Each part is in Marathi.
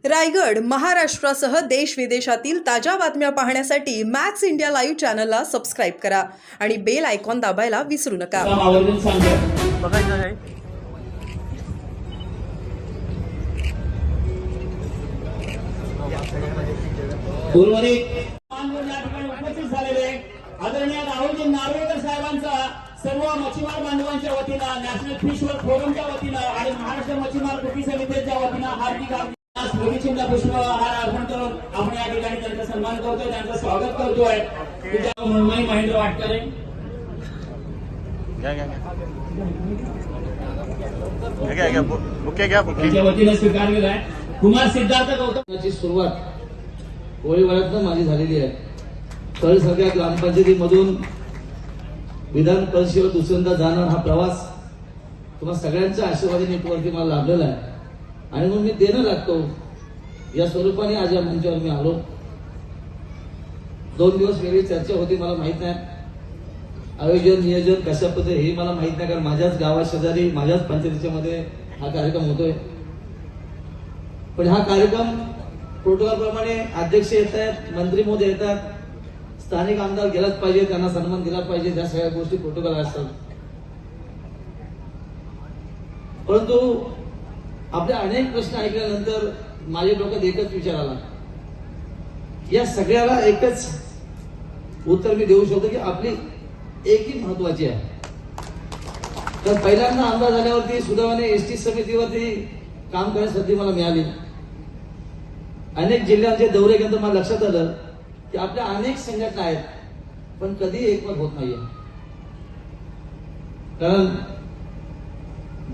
रायगड महाराष्ट्रासह देश विदेशातील ताज्या बातम्या पाहण्यासाठी मॅक्स इंडिया लाईव्ह चॅनलला सबस्क्राईब करा आणि बेल आयकॉन दाबायला विसरू नका. आवर्जून सांगा. बघायचं आहे उर्वरित माननीय या ठिकाणी उपस्थित झालेले आदरणीय राहुलजी नार्वेकर साहेबांचा सर्व मच्छीमार बांधवांच्या वतीनं, नॅशनल फिश फोरमच्या वतीनं आणि महाराष्ट्र मच्छीमार कृती समितीच्या वतीनं हार्दिक स्मृतिचिन्ह पुष्पहार अर्पण करून आपण या ठिकाणी त्यांचा सन्मान करतोय, त्यांचं स्वागत करतोय. मुंबई महेंद्र वाटकरे घ्या बुके घ्या बुके त्यांच्या वतीनं स्वीकारलेला आहे. कुमार सिद्धार्थ गौतम सुरुवात कोळीवाड्यातनं माझी झालेली आहे. तळसारख्या ग्रामपंचायतीमधून विधान परिषदेवर दुसऱ्यांदा जाणं हा प्रवास तुम्हाला सगळ्यांच्या आशीर्वादाने वरती मला लाभलेला आहे आणि म्हणून मी देणं लागतो या स्वरूपाने आज या मंचावर मी आलो. 2 दिवस वेगळी चर्चा होती, मला माहित नाही आयोजन नियोजन कशा पद्धती हे मला माहित नाही, कारण माझ्याच गावात शेजारी माझ्याच पंचायतीच्या मध्ये हा कार्यक्रम होतोय. पण हा कार्यक्रम प्रोटोकॉल प्रमाणे अध्यक्ष येत आहेत, मंत्री महोदय येतात, स्थानिक आमदार गेलाच पाहिजे, त्यांना सन्मान दिला पाहिजे, त्या सगळ्या गोष्टी प्रोटोकॉल असतात. परंतु आपले अनेक प्रश्न ऐकल्यानंतर माझ्या डोक्यात एकच विचार आला, या सगळ्याला एकच उत्तर मी देऊ शकतो की आपली एकी महत्वाची आहे. तर पहिल्यांदा आमदार झाल्यावरती सुदैवाने एसटी समितीवरती काम करण्याची संधी मला मिळाली. अनेक जिल्ह्यांचे दौरे केल्यानंतर मला लक्षात आलं की आपल्या अनेक संघटना आहेत पण कधी एकमत होत नाहीये. कारण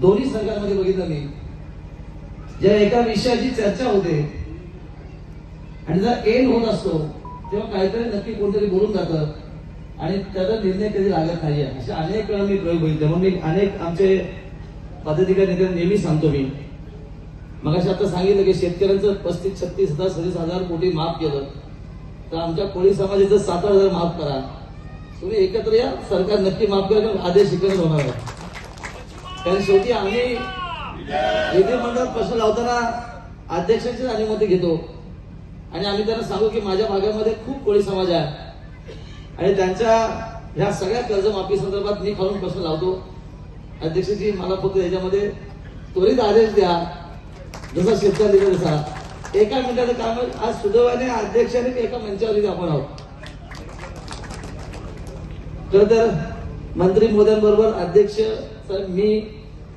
दोन्ही संघांमध्ये बघितलं मी, ज्या एका विषयाची चर्चा होते आणि जर एंड होत असतो तेव्हा काहीतरी नक्की कोणतरी बोलून जातं आणि त्याचा निर्णय कधी लागत नाहीये. अशा अनेक वेळा मी प्रयोग बघितले. म्हणून मी अनेक आमचे पदाधिकारी नेत्यांना नेहमी सांगतो मी, मगाशी आता सांगितलं की शेतकऱ्यांचं 35-36,000 कोटी माफ केलं, तर आमच्या कोळी समाजाचं 7,000 माफ करा. तुम्ही एकत्र या, सरकार नक्की माफ करेल, आदेश इकडे होणार आहे. कारण शेवटी आम्ही विधिमंडळात प्रश्न लावताना अध्यक्षांचीच अनुमती घेतो आणि आम्ही त्यांना सांगू की माझ्या भागामध्ये खूप कोळी समाज आहे आणि त्यांच्या ह्या सगळ्या कर्जमाफी संदर्भात मी खालून प्रश्न लावतो. अध्यक्षांची मला फक्त याच्यामध्ये त्वरित आदेश द्या, जसा शेतकरी दिला तसा. एका मिनिटाचं काम आज सुदैवाने अध्यक्षाने एका मंचावरती आपण आहोत. तर मंत्री मोदयांबरोबर अध्यक्ष सर मी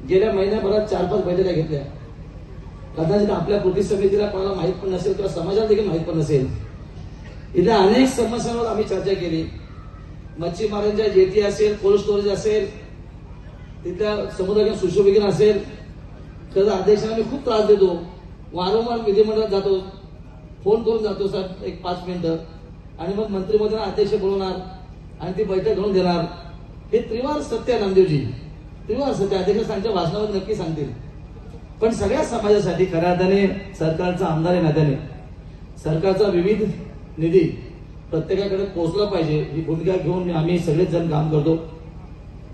गेल्या महिन्याभरात 4-5 बैठका घेतल्या. कदाचित आपल्या कृती समितीला कोणाला माहित पण नसेल किंवा समाजाला देखील माहित पण नसेल, इथल्या अनेक समस्यांवर आम्ही चर्चा केली. मच्छीमारांच्या जेटी असेल, कोल्ड स्टोरेज असेल, तिथल्या समुद्र सुशोभीकरण असेल, तर अध्यक्षांना मी खूप त्रास देतो. वारंवार विधिमंडळात जातो, फोन करून जातो सर 1-5 मिनिटं, आणि मग मंत्री महोदयांना अध्यक्ष बोलवणार आणि ती बैठक घेऊन देणार. हे त्रिवार सत्य आहे नामदेवजी, त्रिवार सत्य. अध्यक्ष त्यांच्या भाषणावर नक्की सांगतील. पण सगळ्या समाजासाठी खऱ्या अर्थाने सरकारचा आमदार नात्याने सरकारचा विविध निधी प्रत्येकाकडे पोहोचला पाहिजे ही भूमिका घेऊन आम्ही सगळेच जण काम करतो.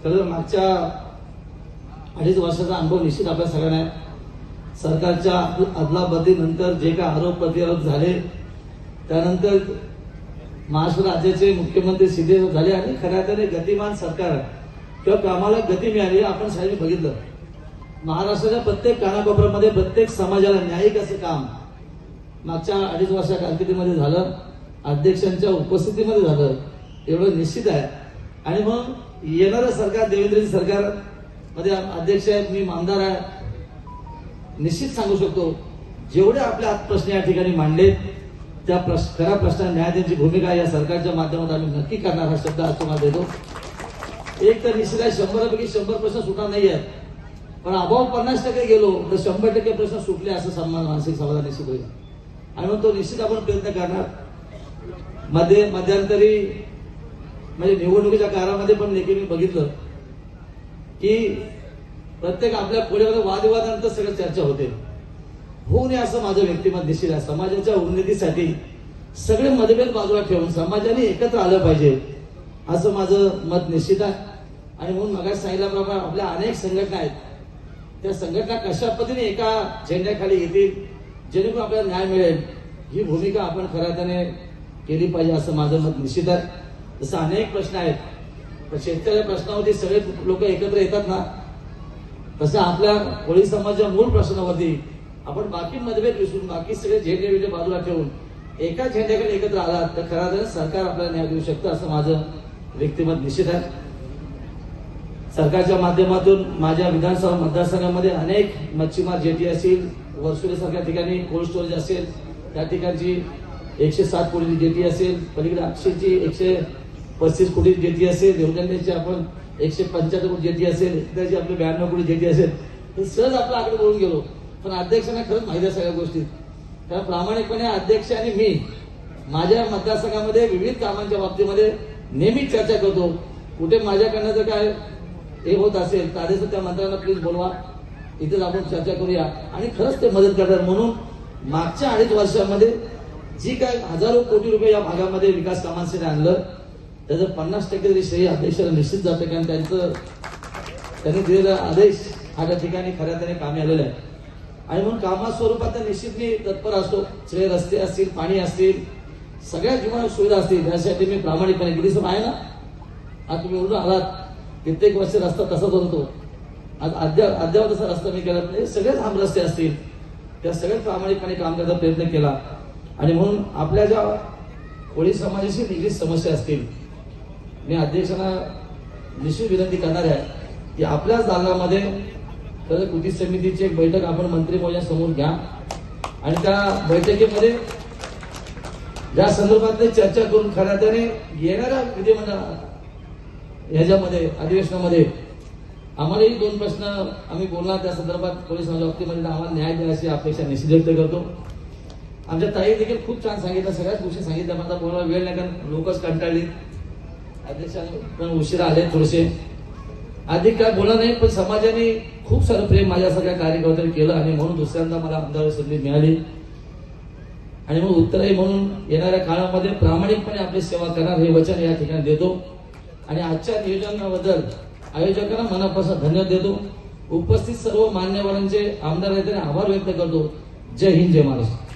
खरं मागच्या 2.5 वर्षाचा अनुभव निश्चित आपल्या सगळ्यांना आहे. सरकारच्या अदलाबदलीनंतर जे काही आरोप प्रत्यारोप झाले, त्यानंतर महाराष्ट्र राज्याचे मुख्यमंत्री सिद्धे झाले आणि खऱ्या अर्थाने गतिमान सरकार किंवा कामाला गती मिळाली. आपण सगळ्यांनी बघितलं महाराष्ट्राच्या प्रत्येक कानाकोपऱ्यामध्ये प्रत्येक समाजाला न्यायिक असं काम मागच्या 2.5 वर्षा कारकिर्दीमध्ये झालं, अध्यक्षांच्या उपस्थितीमध्ये झालं, एवढं निश्चित आहे. आणि मग येणारं सरकार देवेंद्रजी सरकार मध्ये अध्यक्ष आहेत, मी आमदार आहे, निश्चित सांगू शकतो जेवढे आपले प्रश्न या ठिकाणी मांडलेत त्या खऱ्या प्रश्नांना न्याय देण्याची भूमिका या सरकारच्या माध्यमातून आम्ही नक्की करणार हा शब्द आज तुम्हाला देतो. एक तर निश्चित आहे 100पैकी 100 प्रश्न सुटणार नाही आहेत, पण अभाव 50% गेलो तर 100% प्रश्न सुटले असं सन्मान मानसिक समाधान निश्चित होईल आणि मग तो निश्चित आपण प्रयत्न करणार. मध्यंतरी म्हणजे निवडणुकीच्या काळामध्ये पण देखील मी बघितलं की प्रत्येक आपल्या पुढे वादविवादानंतर सगळं चर्चा होते. होऊ नये असं माझं व्यक्तिमत निश्चित आहे. समाजाच्या उन्नतीसाठी सगळे मतभेद बाजूला ठेवून समाजाने एकत्र आलं पाहिजे असं माझं मत निश्चित आहे. आणि म्हणून मगाशी सांगितल्याप्रमाणे आपल्या अनेक संघटना आहेत, त्या संघटना कशा पद्धतीने एका झेंड्याखाली येतील जेणेकरून आपल्याला न्याय मिळेल ही भूमिका आपण खऱ्या अर्थाने केली पाहिजे असं माझं मत निश्चित आहे. जसं अनेक प्रश्न आहेत, पण शेतकऱ्या प्रश्नावरती सगळे लोक एकत्र येतात ना, तसं आपल्या कोळी समाजाच्या मूळ प्रश्नावरती आपण बाकी मतभेद विसरून बाकी सगळे झेंडे बाजूला ठेवून एका झेंड्याकडे एकत्र आलात तर खऱ्या अर्थाने सरकार आपल्याला न्याय देऊ शकतं असं माझं व्यक्तिमत निश्चित आहे. सरकारच्या माध्यमातून माझ्या विधानसभा मतदारसंघामध्ये अनेक मच्छीमार जेटी असेल, वर्सुली सारख्या ठिकाणी कोल्ड स्टोरेज असेल, त्या ठिकाणची 107 कोटी जेटी असेल, पलीकडे अक्षयची 135 कोटी जेटी असेल, देवदंड्याची आपण 175 कोटी जेटी असेल, त्याची आपली 92 कोटी जेटी असेल. हे सहज आपला आकडे बोलून गेलो, पण अध्यक्षांना खरंच माहिती आहे सगळ्या गोष्टी. त्या प्रामाणिकपणे अध्यक्ष आणि मी माझ्या मतदारसंघामध्ये विविध कामांच्या बाबतीमध्ये नेहमीच चर्चा करतो. कुठे माझ्याकडनं जर काय हे होत असेल तर आधीच त्या मंत्र्यांना प्लीज बोलवा, इथेच आपण चर्चा करूया आणि खरंच ते मदत करतात. म्हणून मागच्या 2.5 वर्षांमध्ये जी काय हजारो कोटी रुपये या भागामध्ये विकास कामांसाठी आणलं त्याचं 50% तरी श्रेय अध्यक्षाला निश्चित जातं, कारण त्यांनी दिलेला आदेश हा त्या ठिकाणी खऱ्या अर्थाने कामी आलेला आहे. आणि म्हणून कामा स्वरूपात तर निश्चित मी तत्पर असतो. सगळे रस्ते असतील, पाणी असतील, सगळ्या जीवनात सुविधा असतील, यासाठी मी प्रामाणिकपणे गेली सम आहे ना. आज तुम्ही उडून आलात, कित्येक वर्ष रस्ता तसाच होतो, आज अद्याप तसा रस्ता मी केला नाही. सगळेच आम रस्ते असतील, त्या सगळ्यात प्रामाणिकपणे काम करण्याचा प्रयत्न केला. आणि म्हणून आपल्या ज्या कोळी समाजाशी निगडीत समस्या असतील, मी अध्यक्षांना निश्चित विनंती करणार आहे की आपल्याच दालनामध्ये कृती समितीची एक बैठक आपण मंत्री महोदयांसमोर घ्या आणि त्या बैठकीमध्ये ज्या संदर्भातली चर्चा करून खऱ्या अर्थाने येणाऱ्या विधिमंडळ ह्याच्यामध्ये अधिवेशनामध्ये आम्हालाही 2 प्रश्न आम्ही बोलणार त्या संदर्भात पोलीस बाबतीमध्ये आम्हाला न्याय द्यायची अपेक्षा निश्चित व्यक्त करतो. आमच्या ताई देखील खूप छान सांगितलं, सगळ्याच गोष्टी सांगितल्या. मला बोलायला वेळ नाही कारण लोकच कंटाळली, अध्यक्षांनी पण उशिरा आले थोडेसे, अधिक काय बोला नाही. पण समाजाने खूप सारं प्रेम माझ्या सगळ्या कार्यकर्त्यांनी केलं आणि म्हणून दुसऱ्यांदा मला आमदार संधी मिळाली. आणि मग उत्तरही म्हणून येणाऱ्या काळामध्ये प्रामाणिकपणे आपली सेवा करणार हे वचन या ठिकाणी देतो. आणि आजच्या नियोजनाबद्दल आयोजकांना मनापासून धन्यवाद देतो. उपस्थित सर्व मान्यवरांचे आमदार नेत्यांनी आभार व्यक्त करतो. जय हिंद, जय महाराष्ट्र.